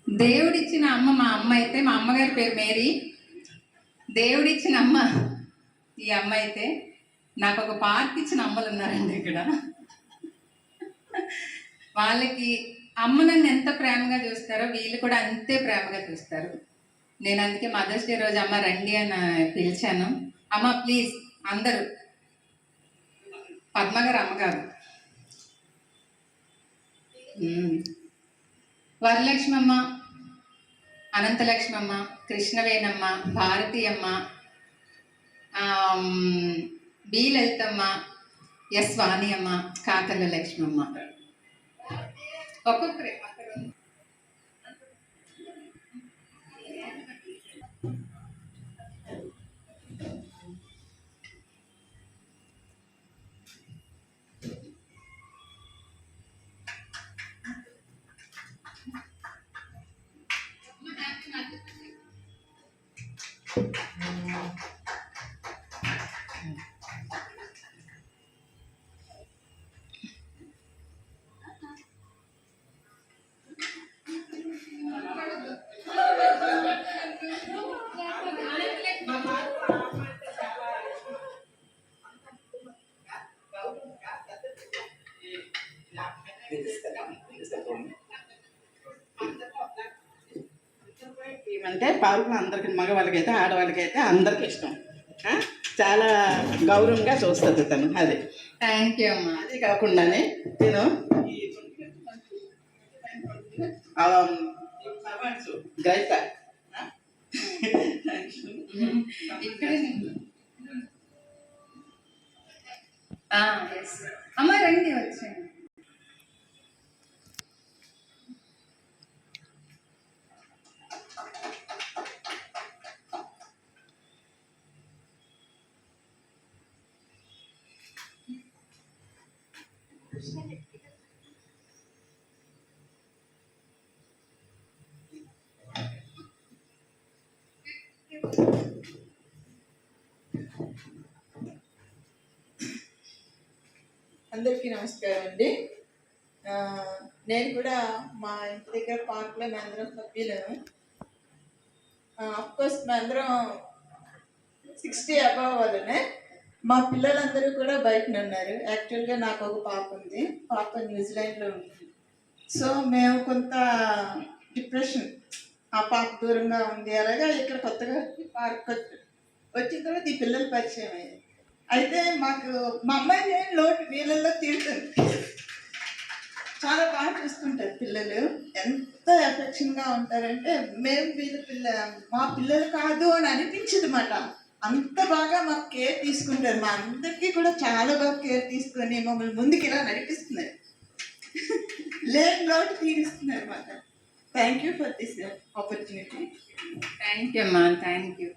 దేవుడిచ్చిన అమ్మ మా అమ్మ అయితే, మా అమ్మగారి పేరు మేరీ. దేవుడిచ్చిన అమ్మ ఈ అమ్మ అయితే, నాకు ఒక పార్క్ ఇచ్చిన అమ్మలు ఉన్నారండి ఇక్కడ. వాళ్ళకి అమ్మ నన్ను ఎంత ప్రేమగా చూస్తారో వీళ్ళు కూడా అంతే ప్రేమగా చూస్తారు. నేను అందుకే మదర్స్ డే రోజు అమ్మ రండి అని పిలిచాను. అమ్మ ప్లీజ్ అందరూ, పద్మగారు అమ్మగారు, వరలక్ష్మి అమ్మ, అనంతలక్ష్మి అమ్మ, కృష్ణవేణమ్మ, భారతి అమ్మ, బి లలితమ్మ, ఎస్ వాణి అమ్మ, కాకర్ల లక్ష్మి అమ్మ, ఒక్కొక్కరే. అంటే పార్కులు అందరికి, మగవాళ్ళకైతే ఆడవాళ్ళకైతే అందరికి ఇష్టం. చాలా గౌరవంగా చూస్తుంది తను. అది థ్యాంక్ యూ అమ్మా. అది కాకుండానే నేను గ్రైత అమ్మ రండి వచ్చాను. అందరికీ నమస్కారం అండి. నేను కూడా మా ఇంటి దగ్గర పార్క్లో మేమందరం సభ్యులను. అఫ్కోర్స్ మేమందరం 60 అబవ్ వాళ్ళనే. మా పిల్లలందరూ కూడా బయట ఉన్నారు. యాక్చువల్గా నాకు ఒక పాప ఉంది. పాప న్యూజిలాండ్లో ఉంది. సో మేము కొంత డిప్రెషన్, ఆ పాప దూరంగా ఉంది. అలాగా ఇక్కడ కొత్తగా పార్క్ వచ్చిన తర్వాత ఈ పిల్లలు పరిచయం అయ్యారు. అయితే మాకు మా అమ్మాయి లోటు వీళ్ళల్లో తీరుతుంది. చాలా బాగా చూసుకుంటారు పిల్లలు. ఎంత ఎఫెక్షన్గా ఉంటారంటే మేము మా పిల్లలు కాదు అని అనిపించదు అన్నమాట. అంత బాగా మాకు కేర్ తీసుకుంటారు. మా అందరికీ కూడా చాలా బాగా కేర్ తీసుకొని మమ్మల్ని ముందుకు ఇలా నడిపిస్తున్నారు. లేని లోటు తీరుస్తున్నారు అన్నమాట. Thank you for this opportunity. Thank you అమ్మా. Thank you.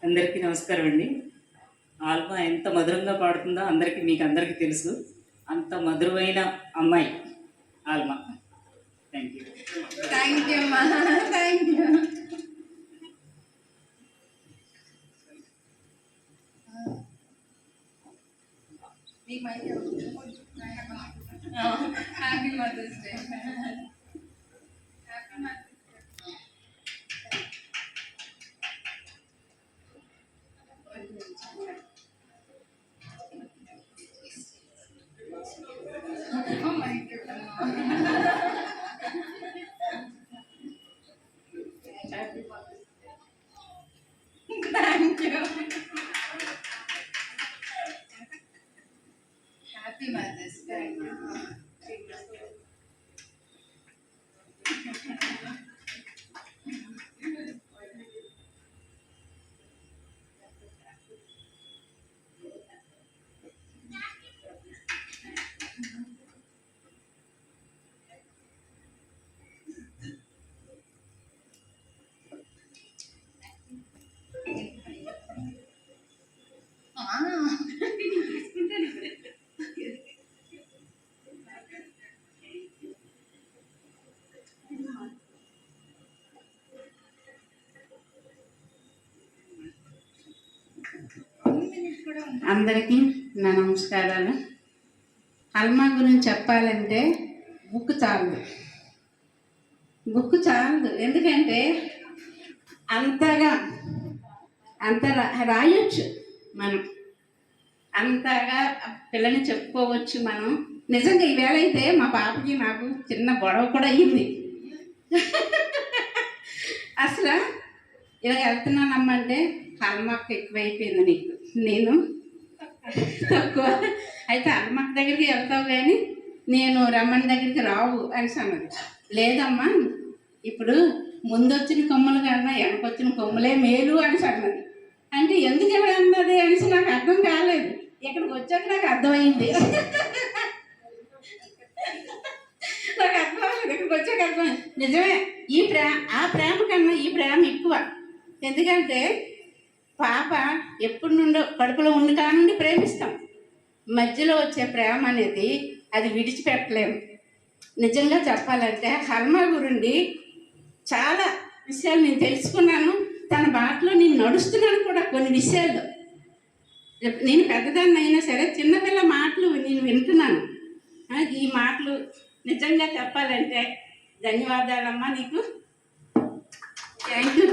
అందరికీ నమస్కారం అండి. ఆల్మా ఎంత మధురంగా పాడుతుందో మీకు అందరికీ తెలుసు. అంత మధురమైన అమ్మాయి ఆల్మా. Thank you. థ్యాంక్ యూ అమ్మా. Thank you. Happy mother's day. Oh my goodness. Thank you. Happy Mother's Day. అందరికీ నా నమస్కారాలు. హల్మా గురించి చెప్పాలంటే బుక్ చాలదు ఎందుకంటే అంతగా రాయొచ్చు మనం, అంతగా పిల్లని చెప్పుకోవచ్చు మనం. నిజంగా ఈవేళ అయితే మా పాపకి నాకు చిన్న గొడవ కూడా అయ్యింది. అసలు ఇలా వెళ్తున్నానమ్మంటే హల్మాకు ఎక్కువైపోయింది నీకు, నేను తక్కువ. అయితే హల్మాక్ దగ్గరికి వెళ్తావు కానీ నేను రమ్మని దగ్గరికి రావు అని అన్నది. లేదమ్మా, ఇప్పుడు ముందొచ్చిన కొమ్మలు కన్నా వెనకొచ్చిన కొమ్మలే మేలు అని అన్నది. అంటే ఎందుకు ఇలా అన్నది అనేసి నాకు అర్థం కాలేదు. ఇక్కడికి వచ్చాక నాకు అర్థమైంది. నాకు అర్థం అవ్వలేదు, ఇక్కడికి వచ్చాక అర్థమైంది. నిజమే, ఆ ప్రేమ కన్నా ఈ ప్రేమ ఎక్కువ. ఎందుకంటే పాప ఎప్పటి నుండో కడుపులో ఉండి కానుండి ప్రేమిస్తాం. మధ్యలో వచ్చే ప్రేమ అనేది అది విడిచిపెట్టలేము. నిజంగా చెప్పాలంటే హల్మా గురించి చాలా విషయాలు నేను తెలుసుకున్నాను. తన బాటలో నేను నడుస్తున్నాను కూడా కొన్ని విషయాల్లో. నేను పెద్దదాన్ని అయినా సరే చిన్నపిల్ల మాటలు నేను వింటున్నాను. ఈ మాటలు నిజంగా చెప్పాలంటే ధన్యవాదాలమ్మా నీకు. Thank you.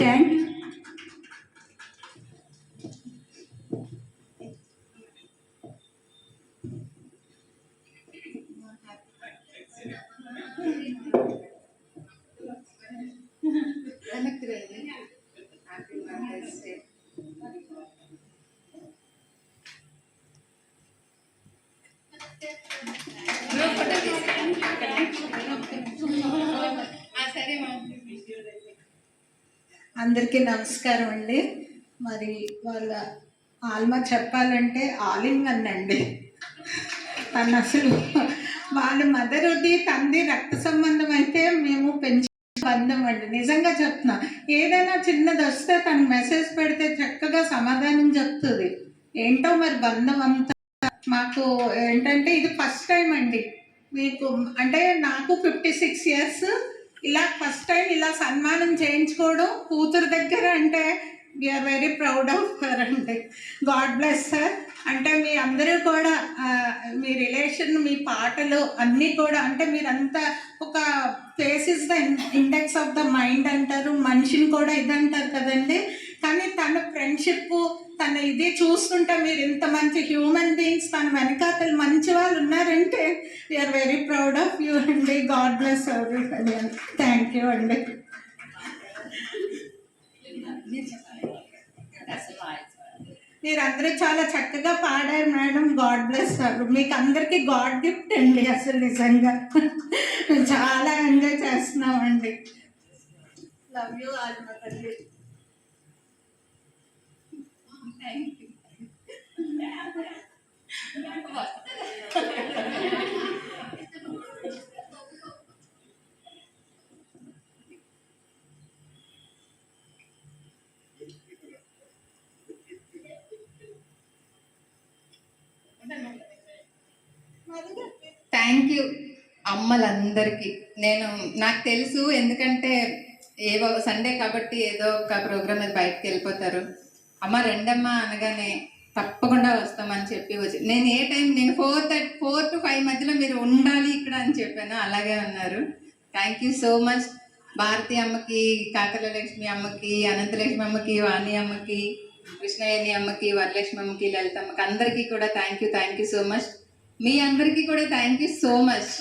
అందరికీ నమస్కారం అండి. మరి వాళ్ళ ఆల్మా చెప్పాలంటే ఆల్ ఇన్ వన్ అండి. తను అసలు వాళ్ళ మదర్ది తండ్రి రక్త సంబంధం అయితే మేము పెంచే బంధం అండి. నిజంగా చెప్తున్నా, ఏదైనా చిన్నది వస్తే తను మెసేజ్ పెడితే చక్కగా సమాధానం చెప్తుంది. ఏంటో మరి బంధం అంతా మాకు ఏంటంటే ఇది ఫస్ట్ టైం అండి మీకు. అంటే నాకు 56 years, ఇలా ఫస్ట్ టైం ఇలా సన్మానం చేయించుకోవడం కూతురు దగ్గర అంటే we are very proud of her అండి. God bless sir. అంటే మీ అందరూ కూడా మీ రిలేషన్, మీ పాటలు అన్నీ కూడా అంటే మీరంతా ఒక face is the index of the mind అంటారు, మనిషిని కూడా ఇది అంటారు కదండి. కానీ తన ఫ్రెండ్షిప్, తన ఇది చూస్తుంటే మీరు ఇంత మంచి హ్యూమన్ బీయింగ్స్ తన వెనకాతలు మంచి వాళ్ళు ఉన్నారంటే we are very proud of you అండి. God bless everybody. Thank you అండి. మీరందరూ చాలా చక్కగా పాడారు మేడం. God bless sir. మీకు అందరికీ గాడ్ గిఫ్ట్ అండి. అసలు నిజంగా మేము చాలా ఎంజాయ్ చేస్తున్నామండి. లవ్ యూ ఆల్ మా తల్లి. థ్యాంక్ యూ అమ్మలందరికీ. నాకు తెలుసు, ఎందుకంటే ఏవో సండే కాబట్టి ఏదో ఒక ప్రోగ్రామ్ మీద బయటకు వెళ్ళిపోతారు. అమ్మ రెండమ్మ అనగానే తప్పకుండా వస్తామని చెప్పి వచ్చి నేను ఏ టైం నేను 4 to 5 మధ్యలో మీరు ఉండాలి ఇక్కడ అని చెప్పాను. అలాగే ఉన్నారు. Thank you so much. Bharati అమ్మకి, కాకల లక్ష్మి అమ్మకి, అనంతలక్ష్మి అమ్మకి, వాణి అమ్మకి, కృష్ణవేణి అమ్మకి, వరలక్ష్మి అమ్మకి, లలిత అమ్మకి అందరికీ కూడా థ్యాంక్ యూ సో మచ్. మీ అందరికీ కూడా థ్యాంక్ యూ సో మచ్.